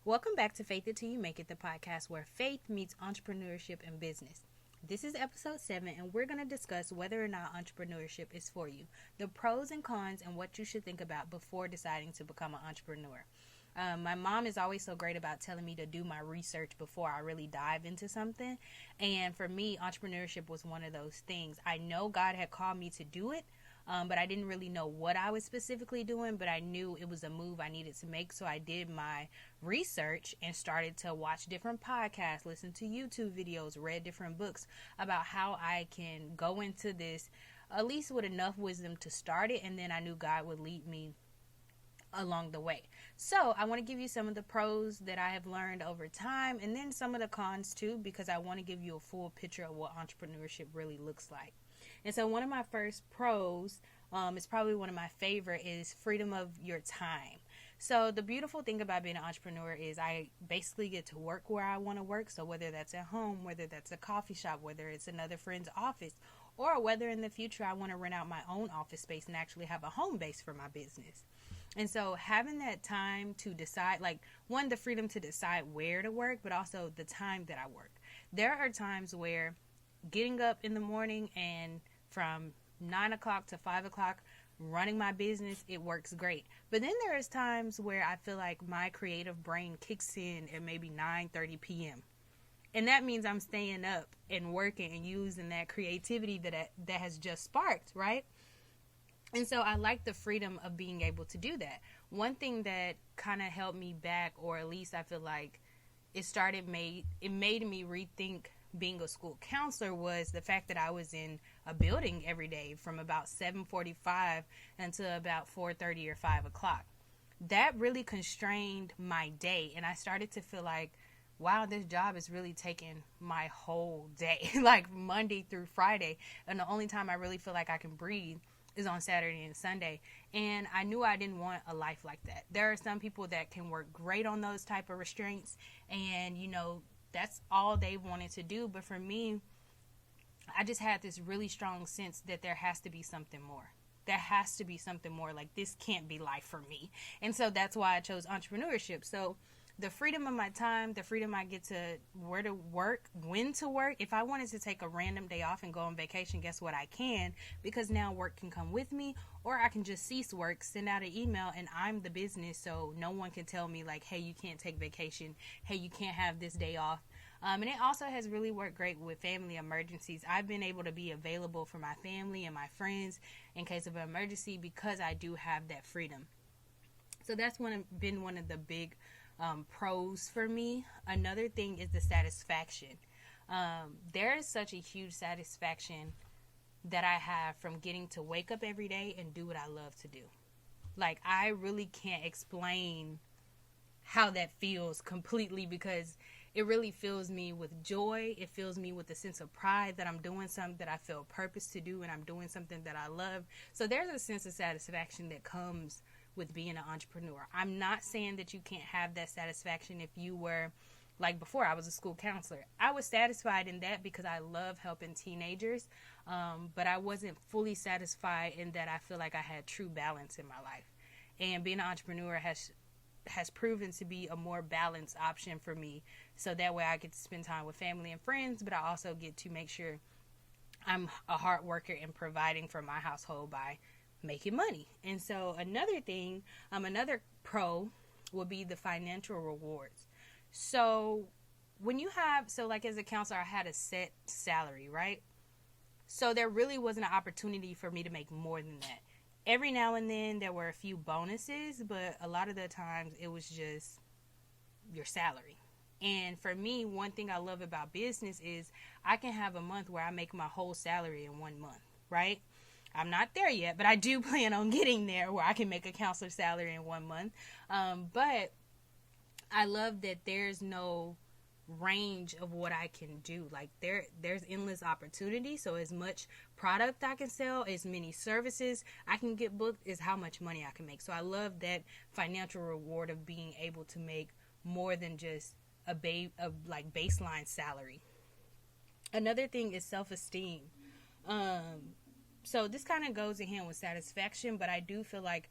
Welcome back to Faith It Till You Make It, the podcast where faith meets entrepreneurship and business. This is episode 7, and we're going to discuss whether or not entrepreneurship is for you, the pros and cons, and what you should think about before deciding to become an entrepreneur. My mom is always so great about telling me to do my research before I really dive into something. And for me, entrepreneurship was one of those things. I know God had called me to do it, but I didn't really know what I was specifically doing, but I knew it was a move I needed to make. So I did my research and started to watch different podcasts, listen to YouTube videos, read different books about how I can go into this, at least with enough wisdom to start it. And then I knew God would lead me along the way. So I want to give you some of the pros that I have learned over time, and then some of the cons too, because I want to give you a full picture of what entrepreneurship really looks like. And so one of my first pros, is probably one of my favorite, is freedom of your time. So the beautiful thing about being an entrepreneur is I basically get to work where I want to work. So whether that's at home, whether that's a coffee shop, whether it's another friend's office, or whether in the future I want to rent out my own office space and actually have a home base for my business. And so having that time to decide, like, one, the freedom to decide where to work, but also the time that I work. There are times where getting up in the morning and from 9 o'clock to 5 o'clock, running my business, it works great. But then there is times where I feel like my creative brain kicks in at maybe 9:30 p.m. And that means I'm staying up and working and using that creativity that has just sparked, right? And so I like the freedom of being able to do that. One thing that kind of held me back, or at least I feel like it made me rethink being a school counselor, was the fact that I was in a building every day from about 7:45 until about 4:30 or 5 o'clock. That really constrained my day, and I started to feel like, wow, this job is really taking my whole day, like Monday through Friday, and the only time I really feel like I can breathe is on Saturday and Sunday. And I knew I didn't want a life like that. There are some people that can work great on those type of restraints, and that's all they wanted to do. But for me, I just had this really strong sense that there has to be something more. There has to be something more. Like, this can't be life for me. And so that's why I chose entrepreneurship. So the freedom of my time, the freedom I get to where to work, when to work. If I wanted to take a random day off and go on vacation, guess what? I can, because now work can come with me, or I can just cease work, send out an email, and I'm the business, so no one can tell me like, hey, you can't take vacation. Hey, you can't have this day off. And it also has really worked great with family emergencies. I've been able to be available for my family and my friends in case of an emergency because I do have that freedom. So that's been one of the big pros for me. Another thing is the satisfaction. There is such a huge satisfaction that I have from getting to wake up every day and do what I love to do. Like, I really can't explain how that feels completely, because it really fills me with joy. It fills me with a sense of pride that I'm doing something that I feel purpose to do, and I'm doing something that I love. So there's a sense of satisfaction that comes with being an entrepreneur. I'm not saying that you can't have that satisfaction if you were, like before, I was a school counselor. I was satisfied in that because I love helping teenagers, but I wasn't fully satisfied in that I feel like I had true balance in my life. And being an entrepreneur has proven to be a more balanced option for me, so that way I get to spend time with family and friends, but I also get to make sure I'm a hard worker and providing for my household by making money. And so another thing, another pro would be the financial rewards. So like as a counselor, I had a set salary, right? So there really wasn't an opportunity for me to make more than that. Every now and then there were a few bonuses, but a lot of the times it was just your salary. And for me, one thing I love about business is I can have a month where I make my whole salary in 1 month, right? I'm not there yet, but I do plan on getting there where I can make a counselor salary in 1 month. But I love that there's no range of what I can do. Like, there's endless opportunity. So as much product I can sell, as many services I can get booked, is how much money I can make. So I love that financial reward of being able to make more than just a baseline salary. Another thing is self-esteem. So this kind of goes in hand with satisfaction, but I do feel like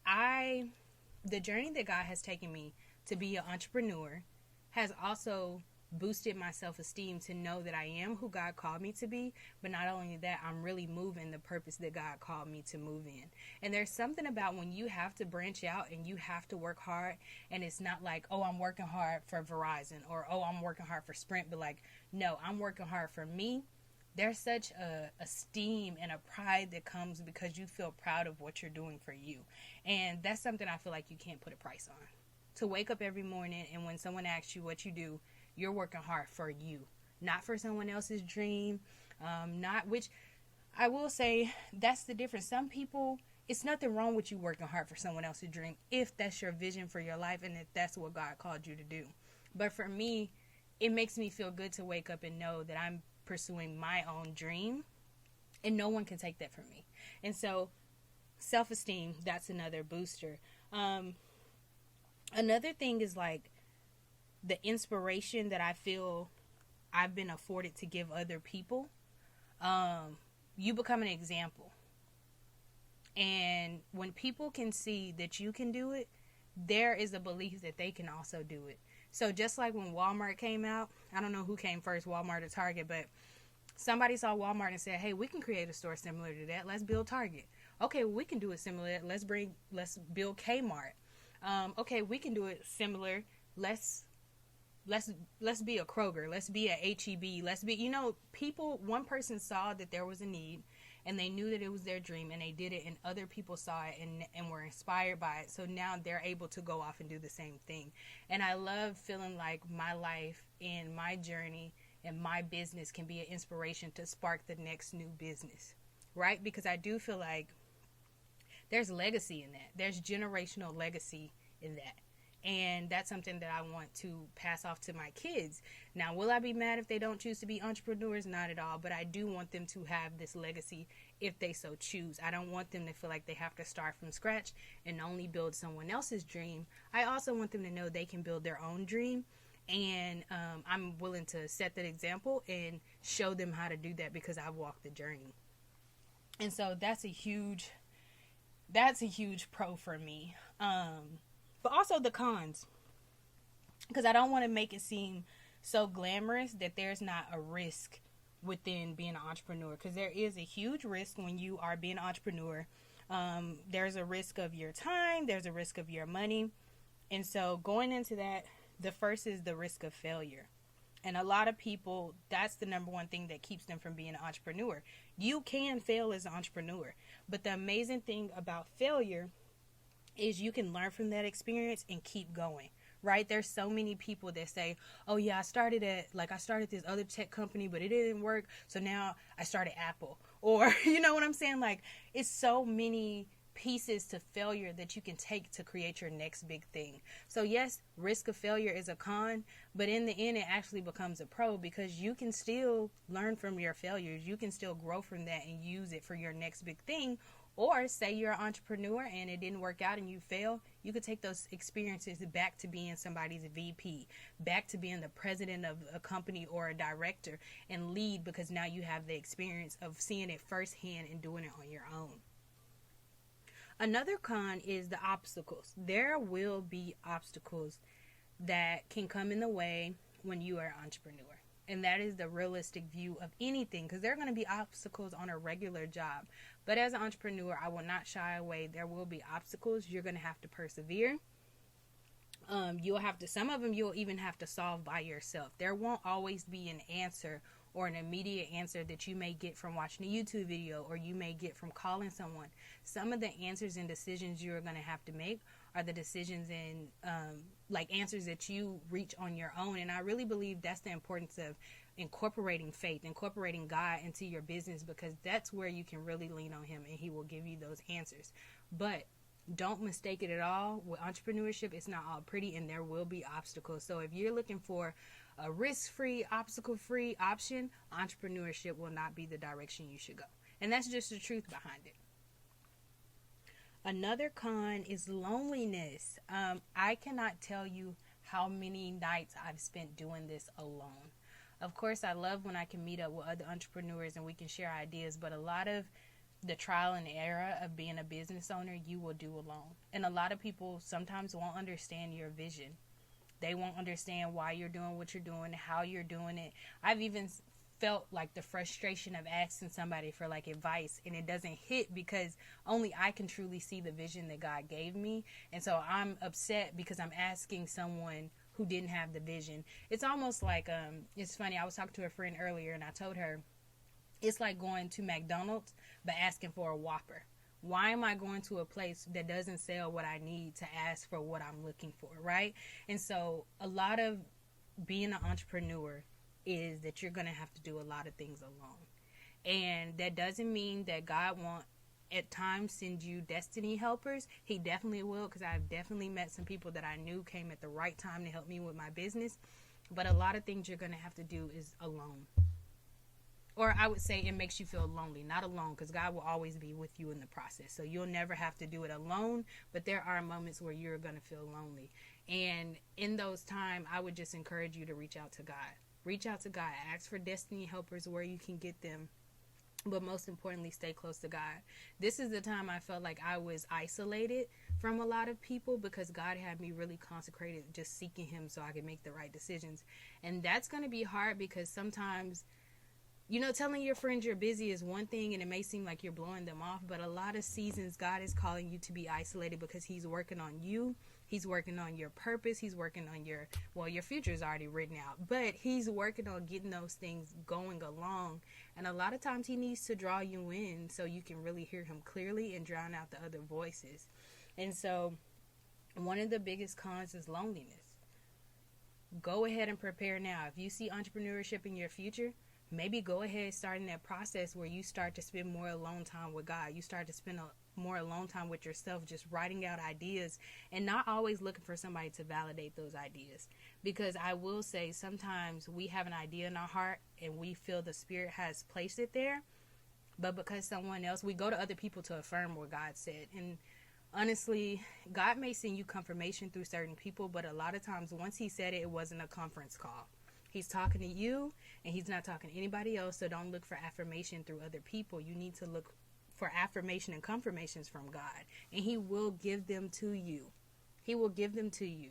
the journey that God has taken me to be an entrepreneur has also boosted my self-esteem to know that I am who God called me to be, but not only that, I'm really moving the purpose that God called me to move in. And there's something about when you have to branch out and you have to work hard, and it's not like, oh, I'm working hard for Verizon, or oh, I'm working hard for Sprint, but like, no, I'm working hard for me. There's such a esteem and a pride that comes because you feel proud of what you're doing for you. And that's something I feel like you can't put a price on. To wake up every morning and when someone asks you what you do, you're working hard for you, not for someone else's dream. Not which I will say that's the difference. Some people, it's nothing wrong with you working hard for someone else's dream if that's your vision for your life and if that's what God called you to do. But for me, it makes me feel good to wake up and know that I'm pursuing my own dream and no one can take that from me. And so self-esteem, that's another booster. Another thing is like the inspiration that I feel I've been afforded to give other people. You become an example. And when people can see that you can do it, there is a belief that they can also do it. So just like when Walmart came out, I don't know who came first, Walmart or Target, but somebody saw Walmart and said, hey, we can create a store similar to that. Let's build Target. Okay, we can do it similar. Let's build Kmart. Okay, we can do it similar. Let's be a Kroger. Let's be a H-E-B. Let's be, people, one person saw that there was a need and they knew that it was their dream and they did it and other people saw it and were inspired by it. So now they're able to go off and do the same thing. And I love feeling like my life and my journey and my business can be an inspiration to spark the next new business, right? Because I do feel like there's legacy in that. There's generational legacy in that. And that's something that I want to pass off to my kids. Now, will I be mad if they don't choose to be entrepreneurs? Not at all. But I do want them to have this legacy if they so choose. I don't want them to feel like they have to start from scratch and only build someone else's dream. I also want them to know they can build their own dream. And I'm willing to set that example and show them how to do that because I've walked the journey. And so that's a huge pro for me. But also the cons, because I don't want to make it seem so glamorous that there's not a risk within being an entrepreneur, because there is a huge risk when you are being an entrepreneur. There's a risk of your time, there's a risk of your money. And so going into that, the first is the risk of failure. And a lot of people, that's the number one thing that keeps them from being an entrepreneur. You can fail as an entrepreneur, but the amazing thing about failure is you can learn from that experience and keep going, right? There's so many people that say, oh yeah, I started this other tech company, but it didn't work. So now I started Apple, or you know what I'm saying? Like, it's so many pieces to failure that you can take to create your next big thing. So yes, risk of failure is a con, but in the end, it actually becomes a pro because you can still learn from your failures. You can still grow from that and use it for your next big thing. Or say you're an entrepreneur and it didn't work out and you fail, you could take those experiences back to being somebody's VP, back to being the president of a company or a director and lead, because now you have the experience of seeing it firsthand and doing it on your own. Another con is the obstacles. There will be obstacles that can come in the way when you are an entrepreneur. And that is the realistic view of anything, because there are going to be obstacles on a regular job. But as an entrepreneur, I will not shy away. There will be obstacles. You're going to have to persevere. Some of them you'll even have to solve by yourself. There won't always be an answer or an immediate answer that you may get from watching a YouTube video or you may get from calling someone. Some of the answers and decisions you're going to have to make are the decisions and answers that you reach on your own. And I really believe that's the importance of incorporating faith, incorporating God into your business, because that's where you can really lean on Him and He will give you those answers. But don't mistake it at all. With entrepreneurship, it's not all pretty and there will be obstacles. So if you're looking for a risk-free, obstacle-free option, entrepreneurship will not be the direction you should go. And that's just the truth behind it. Another con is loneliness. I cannot tell you how many nights I've spent doing this alone. Of course, I love when I can meet up with other entrepreneurs and we can share ideas, but a lot of the trial and error of being a business owner, you will do alone. And a lot of people sometimes won't understand your vision. They won't understand why you're doing what you're doing, how you're doing it. I've even felt like the frustration of asking somebody for like advice, and it doesn't hit because only I can truly see the vision that God gave me. And so I'm upset because I'm asking someone who didn't have the vision. It's almost like it's funny, I was talking to a friend earlier and I told her it's like going to McDonald's but asking for a Whopper. Why am I going to a place that doesn't sell what I need to ask for what I'm looking for, right? And so a lot of being an entrepreneur is that you're going to have to do a lot of things alone. And that doesn't mean that God won't at times send you destiny helpers. He definitely will, because I've definitely met some people that I knew came at the right time to help me with my business. But a lot of things you're going to have to do is alone. Or I would say it makes you feel lonely, not alone, because God will always be with you in the process. So you'll never have to do it alone, but there are moments where you're going to feel lonely. And in those times, I would just encourage you to reach out to God. Reach out to God. Ask for destiny helpers where you can get them. But most importantly, stay close to God. This is the time I felt like I was isolated from a lot of people because God had me really consecrated, just seeking Him so I could make the right decisions. And that's going to be hard because sometimes, you know, telling your friends you're busy is one thing and it may seem like you're blowing them off, but a lot of seasons God is calling you to be isolated because He's working on you. He's working on your purpose. He's working on your future is already written out, but He's working on getting those things going along. And a lot of times He needs to draw you in so you can really hear Him clearly and drown out the other voices. And so one of the biggest cons is loneliness. Go ahead and prepare now. If you see entrepreneurship in your future, maybe go ahead starting that process where you start to spend more alone time with God. You start to spend more alone time with yourself, just writing out ideas and not always looking for somebody to validate those ideas. Because I will say sometimes we have an idea in our heart and we feel the Spirit has placed it there, but because someone else, we go to other people to affirm what God said. And honestly, God may send you confirmation through certain people, but a lot of times once He said it, it wasn't a conference call. He's talking to you and He's not talking to anybody else. So don't look for affirmation through other people. You need to look for affirmation and confirmations from God, and He will give them to you. He will give them to you.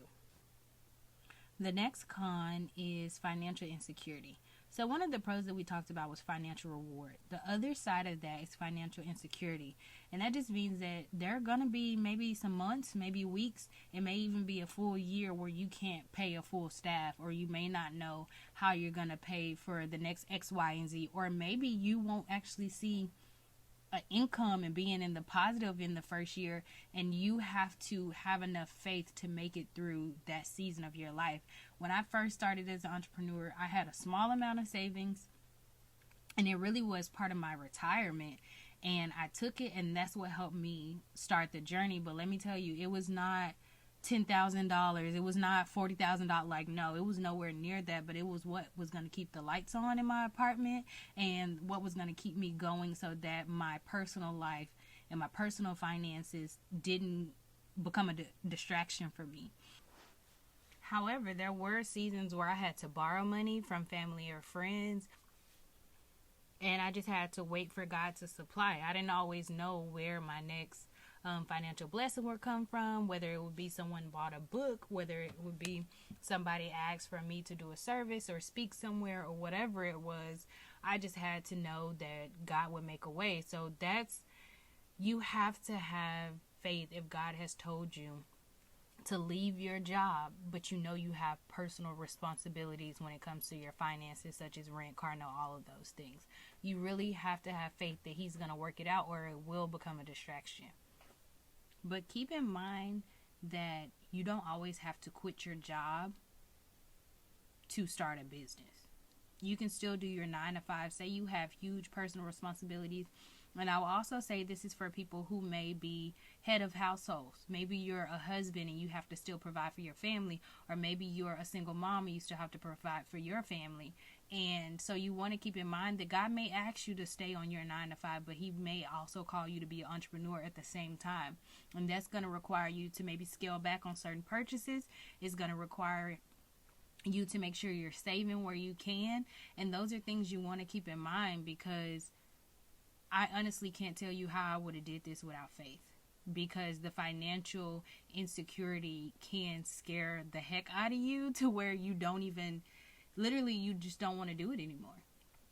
The next con is financial insecurity. So one of the pros that we talked about was financial reward. The other side of that is financial insecurity. And that just means that there are going to be maybe some months, maybe weeks, it may even be a full year where you can't pay a full staff, or you may not know how you're going to pay for the next X, Y, and Z. Or maybe you won't actually see an income and being in the positive in the first year, and you have to have enough faith to make it through that season of your life. When I first started as an entrepreneur, I had a small amount of savings, and it really was part of my retirement, and I took it, and that's what helped me start the journey. But let me tell you, it was not $10,000. It was not $40,000. Like, no, it was nowhere near that, but it was what was going to keep the lights on in my apartment and what was going to keep me going so that my personal life and my personal finances didn't become a distraction for me. However, there were seasons where I had to borrow money from family or friends, and I just had to wait for God to supply. I didn't always know where my next financial blessing would come from, whether it would be someone bought a book, whether it would be somebody asked for me to do a service or speak somewhere, or whatever it was. I just had to know that God would make a way. So you have to have faith. If God has told you to leave your job, but you know you have personal responsibilities when it comes to your finances, such as rent, car note, all of those things, you really have to have faith that He's going to work it out, or it will become a distraction. But keep in mind that you don't always have to quit your job to start a business. You can still do your 9 to 5. Say you have huge personal responsibilities. And I will also say this is for people who may be head of households. Maybe you're a husband and you have to still provide for your family. Or maybe you're a single mom and you still have to provide for your family. And so you want to keep in mind that God may ask you to stay on your 9 to 5, but He may also call you to be an entrepreneur at the same time. And that's going to require you to maybe scale back on certain purchases. It's going to require you to make sure you're saving where you can. And those are things you want to keep in mind, because I honestly can't tell you how I would have did this without faith. because the financial insecurity can scare the heck out of you to where you don't even, literally, you just don't want to do it anymore.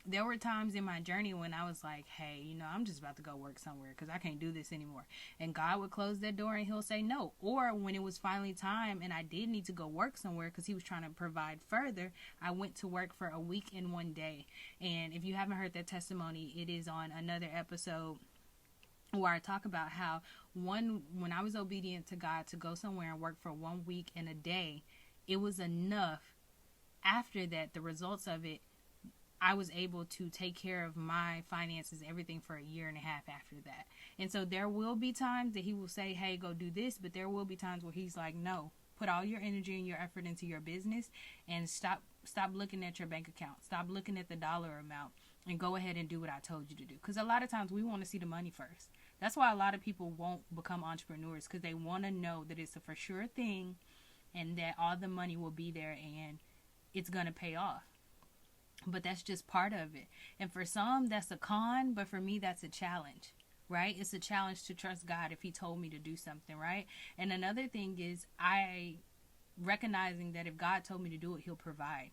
There were times in my journey when I was like, hey, I'm just about to go work somewhere because I can't do this anymore. And God would close that door and he'll say no. Or when it was finally time and I did need to go work somewhere because he was trying to provide further, I went to work for a week and 1 day. And if you haven't heard that testimony, it is on another episode where I talk about how when I was obedient to God to go somewhere and work for 1 week and a day, it was enough. After that, the results of it, I was able to take care of my finances, everything, for a year and a half after that. And so there will be times that he will say, hey, go do this. But there will be times where he's like, no, put all your energy and your effort into your business and stop looking at your bank account. Stop looking at the dollar amount and go ahead and do what I told you to do. Because a lot of times we want to see the money first. That's why a lot of people won't become entrepreneurs, because they want to know that it's a for sure thing and that all the money will be there and it's going to pay off. But that's just part of it. And for some, that's a con, but for me, that's a challenge, right? It's a challenge to trust God if he told me to do something, right? And another thing is I recognizing that if God told me to do it, he'll provide.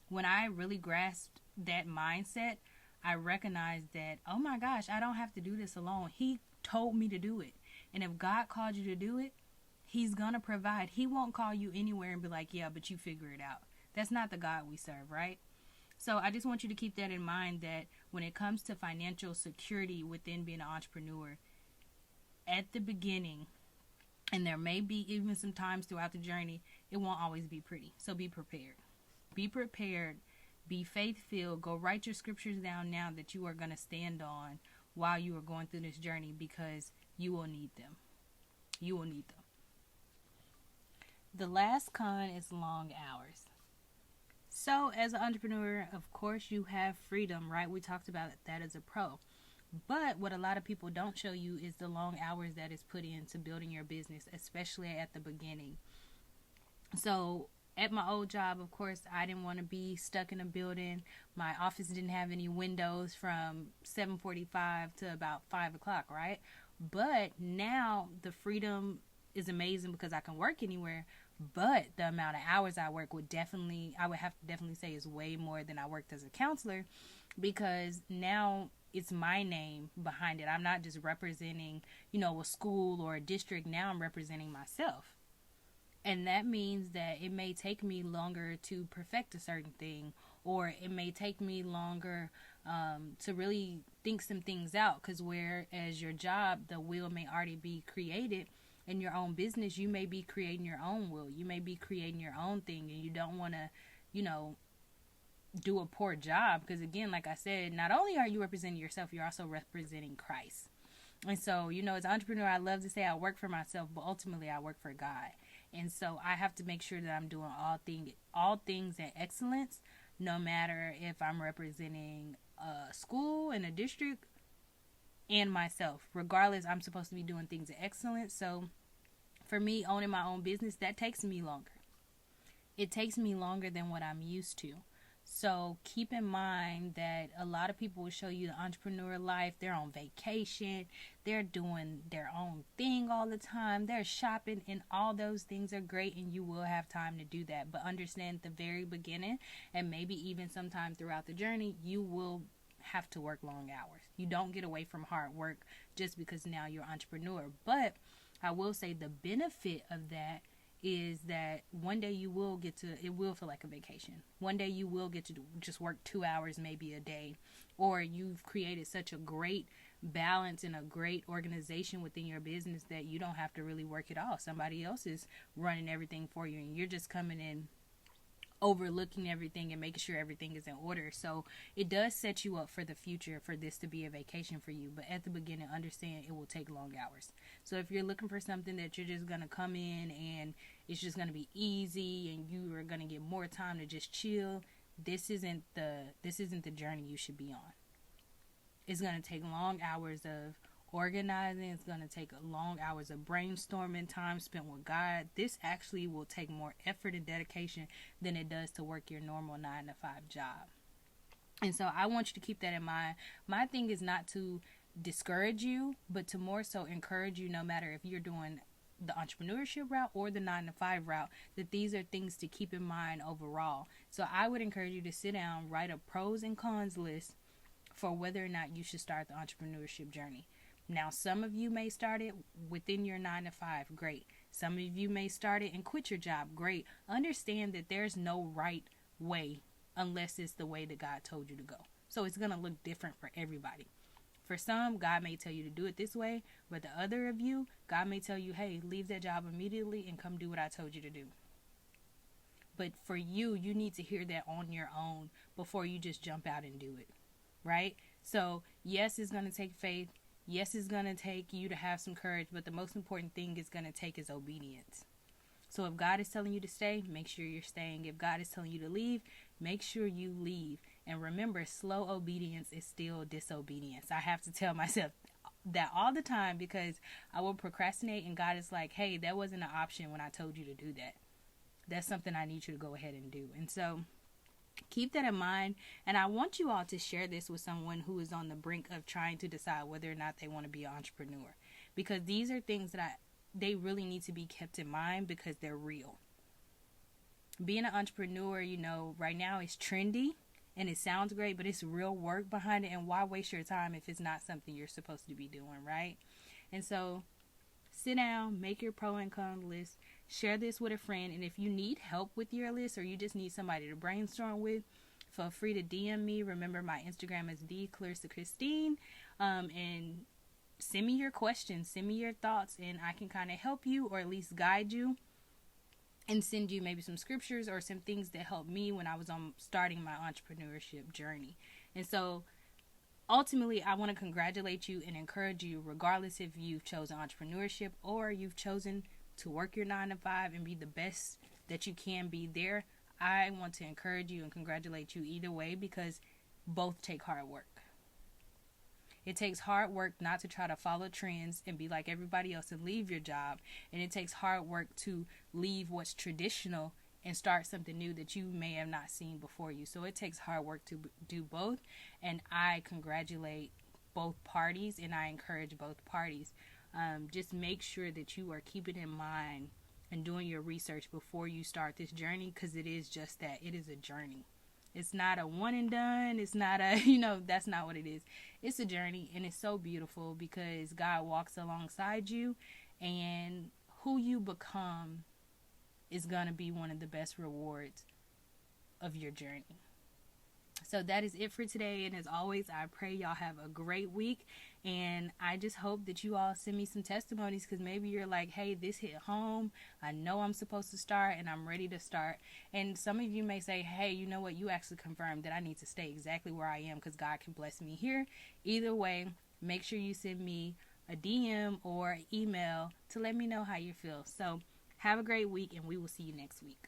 When I really grasped that mindset, I recognized that, oh my gosh, I don't have to do this alone. He told me to do it. And if God called you to do it, he's going to provide. He won't call you anywhere and be like, yeah, but you figure it out. That's not the God we serve, right? So I just want you to keep that in mind, that when it comes to financial security within being an entrepreneur, at the beginning, and there may be even some times throughout the journey, it won't always be pretty. So be prepared. Be prepared. Be faith-filled. Go write your scriptures down now that you are going to stand on while you are going through this journey, because you will need them. You will need them. The last con is long hours. So as an entrepreneur, of course, you have freedom, right? We talked about that as a pro. But what a lot of people don't show you is the long hours that is put into building your business, especially at the beginning. So at my old job, of course, I didn't want to be stuck in a building. My office didn't have any windows from 7:45 to about 5 o'clock, right? But now the freedom is amazing because I can work anywhere. But the amount of hours I work I would have to definitely say is way more than I worked as a counselor, because now it's my name behind it. I'm not just representing, a school or a district. Now I'm representing myself. And that means that it may take me longer to perfect a certain thing, or it may take me longer to really think some things out, because whereas your job, the will may already be created. In your own business, you may be creating your own will. You may be creating your own thing, and you don't want to, do a poor job. Because again, like I said, not only are you representing yourself, you're also representing Christ. And so, as an entrepreneur, I love to say I work for myself, but ultimately I work for God. And so I have to make sure that I'm doing all things in excellence, no matter if I'm representing a school and a district and myself. Regardless, I'm supposed to be doing things in excellence. So for me, owning my own business, that takes me longer. It takes me longer than what I'm used to. So keep in mind that a lot of people will show you the entrepreneur life. They're on vacation. They're doing their own thing all the time. They're shopping, and all those things are great, and you will have time to do that. But understand at the very beginning, and maybe even sometime throughout the journey, you will have to work long hours. You don't get away from hard work just because now you're an entrepreneur. But I will say the benefit of that is that one day it will feel like a vacation. One day you will get to just work 2 hours maybe a day, or you've created such a great balance and a great organization within your business that you don't have to really work at all. Somebody else is running everything for you, and you're just coming in, overlooking everything and making sure everything is in order. So it does set you up for the future for this to be a vacation for you. But at the beginning, understand it will take long hours. So if you're looking for something that you're just going to come in and it's just going to be easy and you are going to get more time to just chill, this isn't the journey you should be on. It's going to take long hours of organizing. It's going to take long hours of brainstorming, time spent with God. This actually will take more effort and dedication than it does to work your normal 9-to-5 job. And so I want you to keep that in mind. My thing is not to discourage you, but to more so encourage you, no matter if you're doing the entrepreneurship route or the 9 to 5 route, that these are things to keep in mind overall. So I would encourage you to sit down, write a pros and cons list for whether or not you should start the entrepreneurship journey. Now, some of you may start it within your 9 to 5. Great. Some of you may start it and quit your job. Great. Understand that there's no right way unless it's the way that God told you to go. So it's going to look different for everybody. For some, God may tell you to do it this way, but the other of you, God may tell you, hey, leave that job immediately and come do what I told you to do. But for you, you need to hear that on your own before you just jump out and do it, right? So yes, it's going to take faith. Yes, it's going to take you to have some courage, but the most important thing it's going to take is obedience. So if God is telling you to stay, make sure you're staying. If God is telling you to leave, make sure you leave. And remember, slow obedience is still disobedience. I have to tell myself that all the time because I will procrastinate and God is like, hey, that wasn't an option when I told you to do that. That's something I need you to go ahead and do. And so keep that in mind. And I want you all to share this with someone who is on the brink of trying to decide whether or not they want to be an entrepreneur. Because these are things that they really need to be kept in mind because they're real. Being an entrepreneur, right now is trendy and it sounds great, but it's real work behind it. And why waste your time if it's not something you're supposed to be doing, right? And so sit down, make your pro and con list, share this with a friend. And if you need help with your list or you just need somebody to brainstorm with, feel free to DM me. Remember, my Instagram is @Clarissa_Christine. And send me your questions, send me your thoughts, and I can kind of help you or at least guide you and send you maybe some scriptures or some things that helped me when I was starting my entrepreneurship journey. And so ultimately, I want to congratulate you and encourage you, regardless if you've chosen entrepreneurship or you've chosen to work your 9 to 5 and be the best that you can be there. I want to encourage you and congratulate you either way because both take hard work. It takes hard work not to try to follow trends and be like everybody else and leave your job. And it takes hard work to leave what's traditional and start something new that you may have not seen before you. So it takes hard work to do both. And I congratulate both parties and I encourage both parties. Just make sure that you are keeping in mind and doing your research before you start this journey because it is just that. It is a journey. It's not a one and done. It's not a, that's not what it is. It's a journey and it's so beautiful because God walks alongside you and who you become is going to be one of the best rewards of your journey. So that is it for today. And as always, I pray y'all have a great week. And I just hope that you all send me some testimonies because maybe you're like, hey, this hit home. I know I'm supposed to start and I'm ready to start. And some of you may say, hey, you know what? You actually confirmed that I need to stay exactly where I am because God can bless me here. Either way, make sure you send me a DM or email to let me know how you feel. So have a great week and we will see you next week.